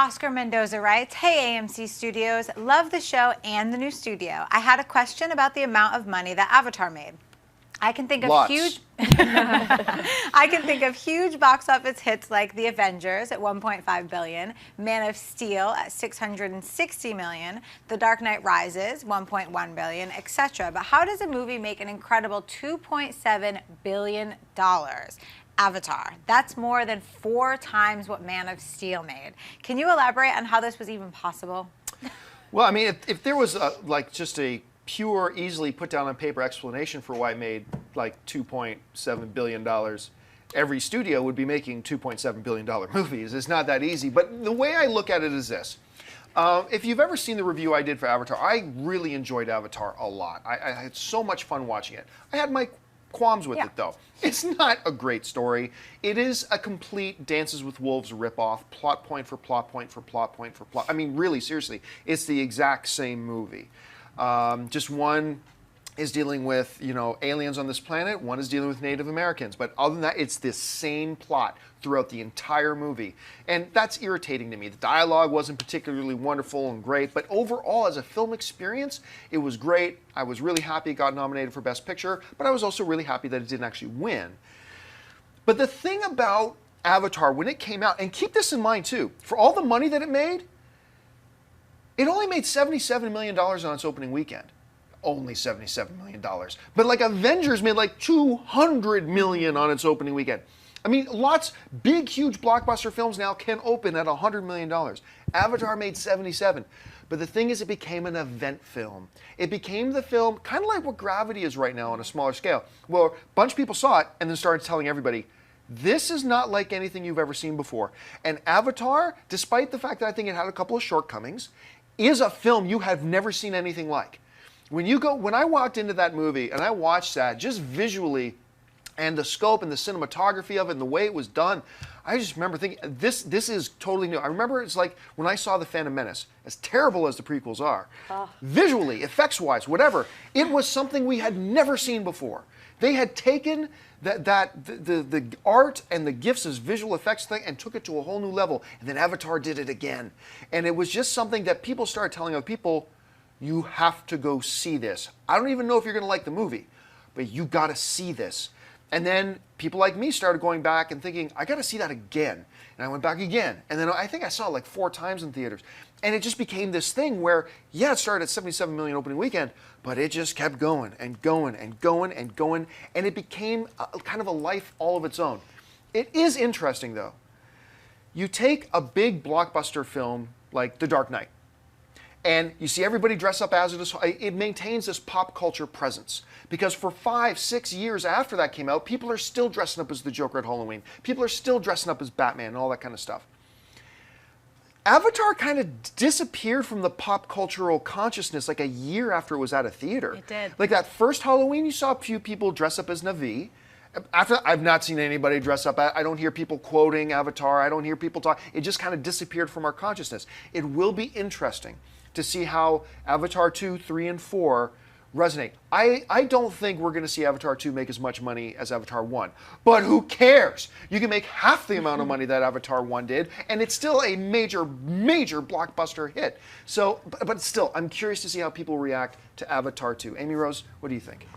Oscar Mendoza writes, "Hey AMC Studios, love the show and the new studio. I had a question about the amount of money that Avatar made. I can think of huge box office hits like The Avengers at $1.5 billion, Man of Steel at $660 million, The Dark Knight Rises $1.1 billion, etc. But how does a movie make an incredible $2.7 billion? Avatar. That's more than 4 times what Man of Steel made. Can you elaborate on how this was even possible?" Well, I mean, if there was like just a pure, easily put down on paper explanation for why it made like $2.7 billion, every studio would be making $2.7 billion movies. It's not that easy. But the way I look at it is this. If you've ever seen the review I did for Avatar, I really enjoyed Avatar a lot. I had so much fun watching it. I had my qualms with it, though. It's not a great story. It is a complete Dances with Wolves ripoff, plot point for plot point for plot point for plot. I mean, really, seriously, it's the exact same movie. Just one is dealing with, aliens on this planet, one is dealing with Native Americans. But other than that, it's this same plot throughout the entire movie. And that's irritating to me. The dialogue wasn't particularly wonderful and great, but overall, as a film experience, it was great. I was really happy it got nominated for Best Picture, but I was also really happy that it didn't actually win. But the thing about Avatar, when it came out, and keep this in mind too, for all the money that it made, it only made $77 million on its opening weekend. Only $77 million. But like Avengers made like $200 million on its opening weekend. I mean, big, huge blockbuster films now can open at $100 million. Avatar made 77. But the thing is, it became an event film. It became the film, kind of like what Gravity is right now on a smaller scale, where a bunch of people saw it and then started telling everybody, this is not like anything you've ever seen before. And Avatar, despite the fact that I think it had a couple of shortcomings, is a film you have never seen anything like. When I walked into that movie and I watched that, just visually, and the scope and the cinematography of it and the way it was done, I just remember thinking, this is totally new. I remember it's like when I saw The Phantom Menace, as terrible as the prequels are, visually, effects-wise, whatever, it was something we had never seen before. They had taken the art and the gifts as visual effects thing and took it to a whole new level. And then Avatar did it again. And it was just something that people started telling other people, you have to go see this. I don't even know if you're going to like the movie, but you got to see this. And then people like me started going back and thinking, I got to see that again. And I went back again. And then I think I saw it like 4 times in theaters. And it just became this thing where, yeah, it started at 77 million opening weekend, but it just kept going and going and going and going. And it became kind of a life all of its own. It is interesting, though. You take a big blockbuster film like The Dark Knight, and you see everybody dress up as it is. It maintains this pop culture presence. Because for 5, 6 years after that came out, people are still dressing up as the Joker at Halloween. People are still dressing up as Batman and all that kind of stuff. Avatar kind of disappeared from the pop cultural consciousness like a year after it was out of theater. It did. Like that first Halloween, you saw a few people dress up as Na'vi. After I've not seen anybody dress up. I don't hear people quoting Avatar. I don't hear people talk. It just kind of disappeared from our consciousness. It will be interesting to see how Avatar 2, 3, and 4 resonate. I don't think we're going to see Avatar 2 make as much money as Avatar 1. But who cares? You can make half the amount of money that Avatar 1 did, and it's still a major, major blockbuster hit. So, but still, I'm curious to see how people react to Avatar 2. Amy Rose, what do you think?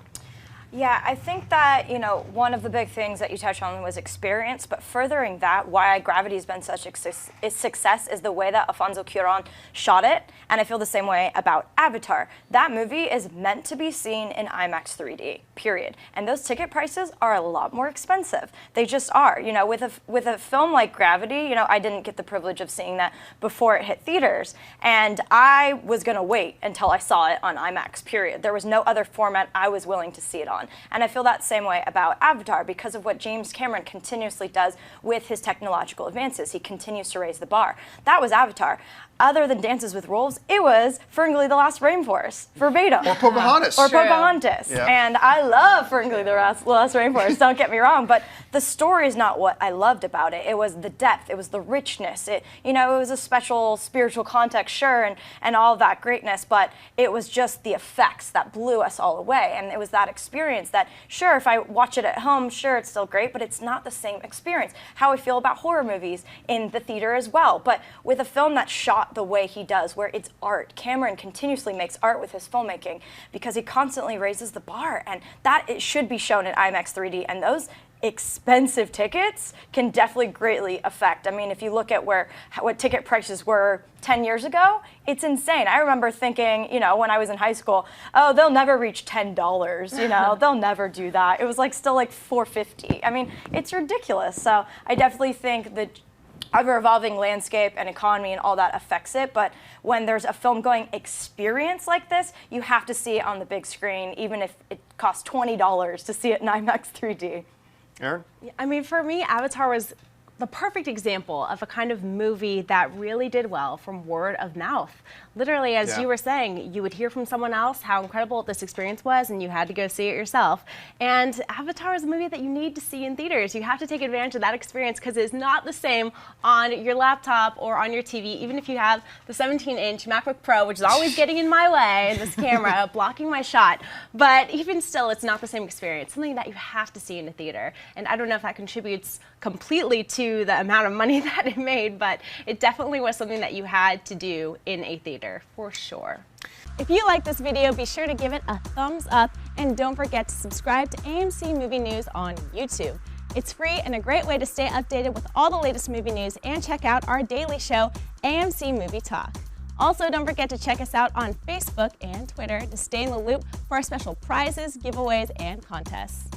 Yeah, I think that, one of the big things that you touched on was experience, but furthering that, why Gravity has been such a success is the way that Alfonso Cuarón shot it, and I feel the same way about Avatar. That movie is meant to be seen in IMAX 3D, period. And those ticket prices are a lot more expensive. They just are. With a film like Gravity, I didn't get the privilege of seeing that before it hit theaters, and I was going to wait until I saw it on IMAX, period. There was no other format I was willing to see it on. And I feel that same way about Avatar because of what James Cameron continuously does with his technological advances. He continues to raise the bar. That was Avatar. other than Dances with Wolves, it was Ferngully the Last Rainforest, verbatim. Or Pocahontas. Or Pocahontas. Yeah. And I love Ferngully the Last Rainforest, don't get me wrong, but the story is not what I loved about it. It was the depth, it was the richness. It was a special spiritual context, sure, and all of that greatness, but it was just the effects that blew us all away. And it was that experience that, sure, if I watch it at home, sure, it's still great, but it's not the same experience. How I feel about horror movies in the theater as well. But with a film that's shot the way he does, where it's art. Cameron continuously makes art with his filmmaking because he constantly raises the bar, and that it should be shown in IMAX 3D, and those expensive tickets can definitely greatly affect. I mean, if you look at what ticket prices were 10 years ago, it's insane. I remember thinking, when I was in high school, oh, they'll never reach $10, they'll never do that. It was still like $4.50. I mean, it's ridiculous. So I definitely think that ever-evolving landscape and economy and all that affects it, but when there's a film-going experience like this, you have to see it on the big screen, even if it costs $20 to see it in IMAX 3D. Aaron? I mean, for me, Avatar was the perfect example of a kind of movie that really did well from word of mouth. Literally, as you were saying, you would hear from someone else how incredible this experience was, and you had to go see it yourself. And Avatar is a movie that you need to see in theaters. You have to take advantage of that experience because it's not the same on your laptop or on your TV, even if you have the 17-inch MacBook Pro, which is always getting in my way, this camera, blocking my shot. But even still, it's not the same experience, something that you have to see in a theater. And I don't know if that contributes completely to the amount of money that it made, but it definitely was something that you had to do in a theater, for sure. If you like this video, be sure to give it a thumbs up and don't forget to subscribe to AMC Movie News on YouTube. It's free and a great way to stay updated with all the latest movie news and check out our daily show, AMC Movie Talk. Also, don't forget to check us out on Facebook and Twitter to stay in the loop for our special prizes, giveaways, and contests.